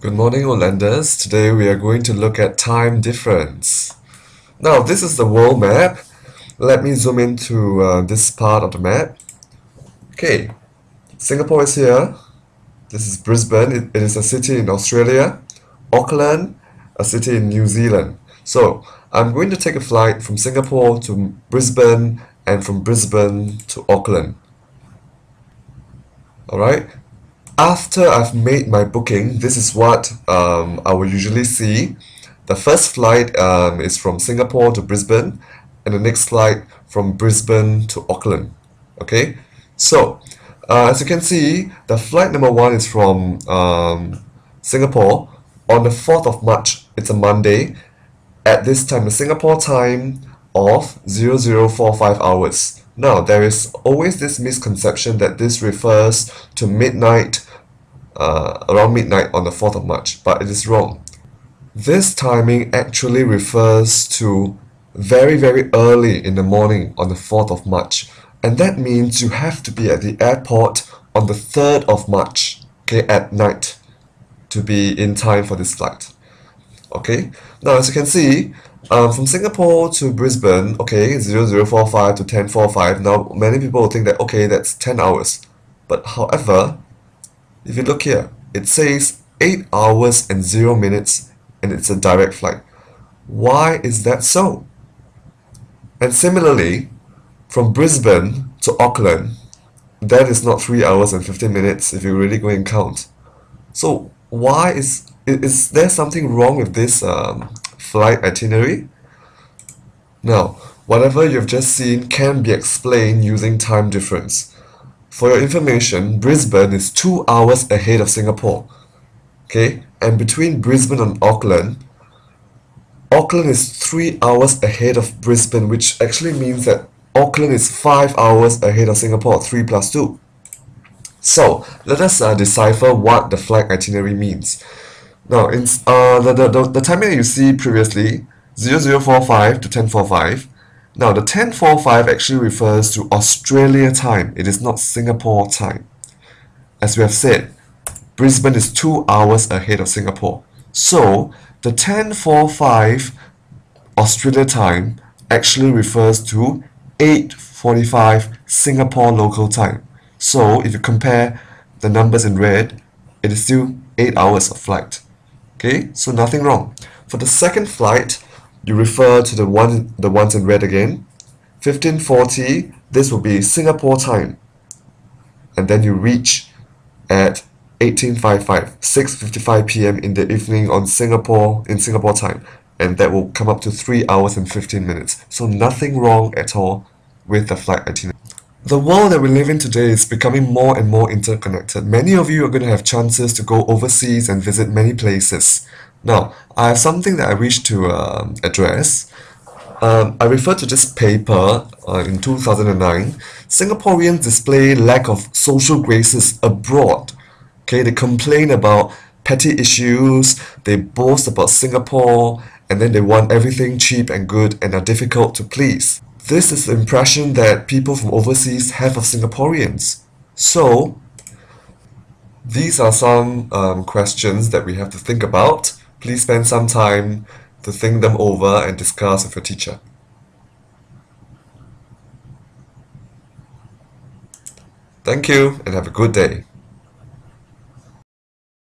Good morning, Olanders. Today we are going to look at time difference. Now, this is the world map. Let me zoom into this part of the map. Okay, Singapore is here. This is Brisbane. It is a city in Australia. Auckland, a city in New Zealand. So, I'm going to take a flight from Singapore to Brisbane and from Brisbane to Auckland. Alright? After I've made my booking, this is what I will usually see. The first flight is from Singapore to Brisbane, and the next flight from Brisbane to Auckland. Okay, so as you can see, the flight number 1 is from Singapore on the 4th of March. It's a Monday. At this time, the Singapore time of 0045 hours. Now, there is always this misconception that this refers to midnight, around midnight on the 4th of March, but it is wrong. This timing actually refers to very, very early in the morning on the 4th of March, and that means you have to be at the airport on the 3rd of March, okay, at night, to be in time for this flight. Okay, now as you can see, from Singapore to Brisbane, okay, 0045 to 1045. Now, many people will think that, okay, that's 10 hours. But however, if you look here, it says 8 hours and 0 minutes, and it's a direct flight. Why is that so? And similarly, from Brisbane to Auckland, that is not 3 hours and 15 minutes if you really go and count. So why is there something wrong with this flight itinerary? Now, whatever you've just seen can be explained using time difference. For your information, Brisbane is 2 hours ahead of Singapore. Okay, and between Brisbane and Auckland is 3 hours ahead of Brisbane, which actually means that Auckland is 5 hours ahead of Singapore, 3 plus 2. So, let us decipher what the flight itinerary means. Now, in the timing that you see previously, 0045 to 1045. Now, the 1045 actually refers to Australia time. It is not Singapore time. As we have said, Brisbane is 2 hours ahead of Singapore. So, the 1045 Australia time actually refers to 8:45 Singapore local time. So, if you compare the numbers in red, it is still 8 hours of flight. Okay, so nothing wrong. For the second flight, you refer to the ones in red again. 1540, this will be Singapore time. And then you reach at 1855, 6:55 p.m. in the evening in Singapore time. And that will come up to 3 hours and 15 minutes. So nothing wrong at all with the flight itinerary. The world that we live in today is becoming more and more interconnected. Many of you are going to have chances to go overseas and visit many places. Now, I have something that I wish to address. I refer to this paper in 2009. Singaporeans display lack of social graces abroad. Okay, they complain about petty issues, they boast about Singapore, and then they want everything cheap and good and are difficult to please. This is the impression that people from overseas have of Singaporeans. So, these are some questions that we have to think about. Please spend some time to think them over and discuss with your teacher. Thank you and have a good day.